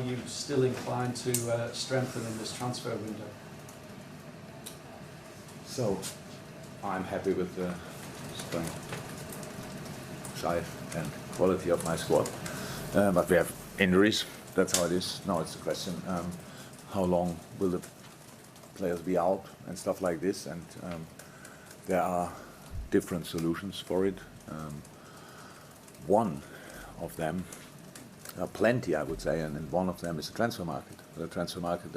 you still inclined to strengthen in this transfer window? So, I'm happy with the strength, size and quality of my squad. But we have injuries, that's how it is. Now it's the question, how long will the players be out and stuff like this, and there are different solutions for it. One of them, plenty I would say, and one of them is the transfer market. The transfer market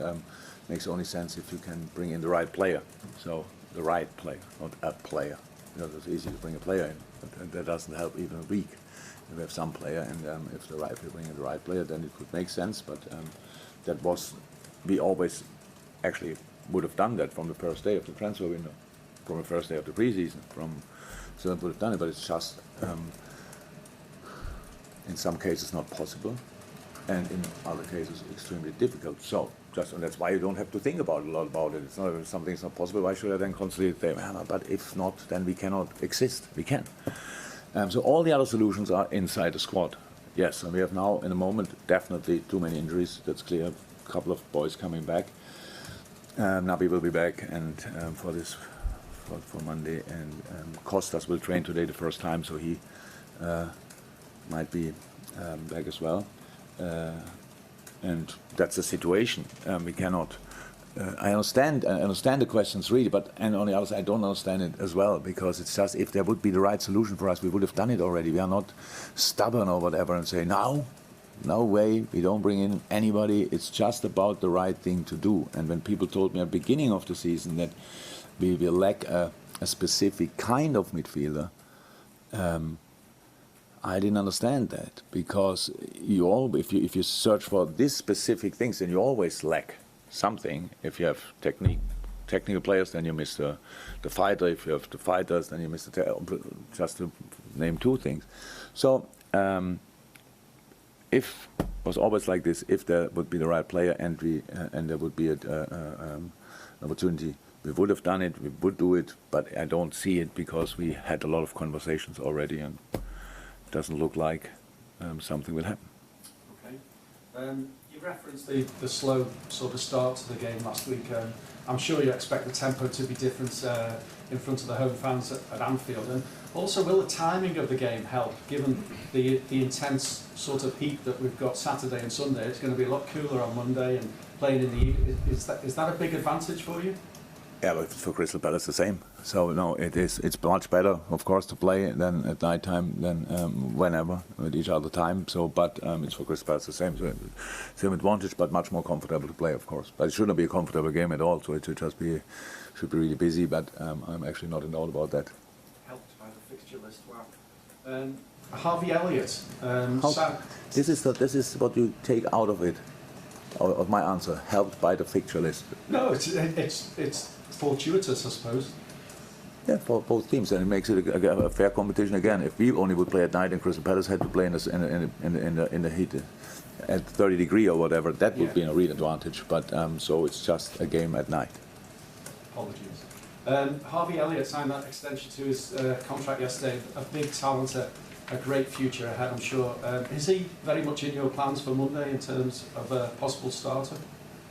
makes only sense if you can bring in the right player. So the right player, not a player. You know, it's easy to bring a player in, but that doesn't help even a week. We have some player, and if you bring in the right player, then it could make sense. But that was, we always actually would have done that from the first day of the transfer window, from the first day of the preseason. So it would have done it, but it's just in some cases not possible, and in other cases extremely difficult. So and that's why you don't have to think about a lot about it. It's not, if something's not possible, why should I then constantly say, well, but if not, then we cannot exist. We can. So all the other solutions are inside the squad. Yes, and we have now, in a moment, definitely too many injuries. That's clear. A couple of boys coming back. Nabi will be back, and for Monday, and Kostas will train today the first time, so he might be back as well. And that's the situation. We cannot. I understand the questions really, but on the other side, I don't understand it as well, because it's just, if there would be the right solution for us, we would have done it already. We are not stubborn or whatever and say no way, we don't bring in anybody. It's just about the right thing to do. And when people told me at the beginning of the season that we will lack a specific kind of midfielder, I didn't understand that, because if you search for these specific things, then you always lack something. If you have technical players, then you miss the fighter. If you have the fighters, then you miss just to name two things. So if it was always like this, if there would be the right player and there would be an opportunity, we would have done it. We would do it, but I don't see it, because we had a lot of conversations already, and it doesn't look like something will happen. Okay. You referenced the slow sort of start to the game last week. I'm sure you expect the tempo to be different in front of the home fans at Anfield. And also, will the timing of the game help, given the intense sort of heat that we've got Saturday and Sunday? It's going to be a lot cooler on Monday, and playing in the evening. Is that a big advantage for you? Yeah, but for Crystal Palace the same. So no, it's much better, of course, to play than at night time than whenever at each other time. So, but it's for Crystal Palace the same. So same advantage, but much more comfortable to play, of course. But it shouldn't be a comfortable game at all. So it should be really busy. But I'm actually not in doubt about that. Helped by the fixture list. Wow. Harvey Elliott. This is what you take out of it. Of my answer, helped by the fixture list. No, it's fortuitous, I suppose. Yeah, for both teams, and it makes it a fair competition again. If we only would play at night and Crystal Palace had to play in the heat at 30 degrees or whatever, that would be a real advantage. But so it's just a game at night. Apologies. Harvey Elliott signed that extension to his contract yesterday. A big talent, a great future ahead, I'm sure. Is he very much in your plans for Monday in terms of a possible starter?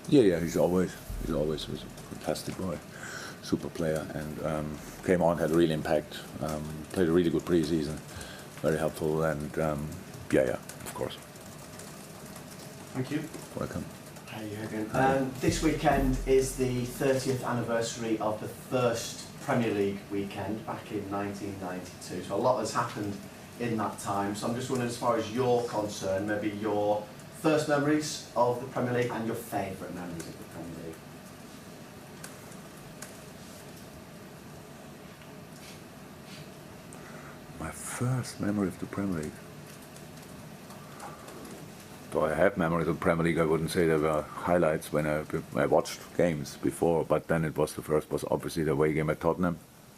Yeah, he's always was a fantastic boy, super player, and came on, had a real impact, played a really good pre-season, very helpful, and yeah, of course. Thank you. Welcome. Hey Jurgen. This weekend is the 30th anniversary of the first Premier League weekend back in 1992, so a lot has happened in that time. So I'm just wondering, as far as you're concerned, maybe your first memories of the Premier League and your favourite memories of the Premier League. My first memory of the Premier League. Though I have memories of the Premier League, I wouldn't say there were highlights when I watched games before, but then the first was obviously the away game at Tottenham.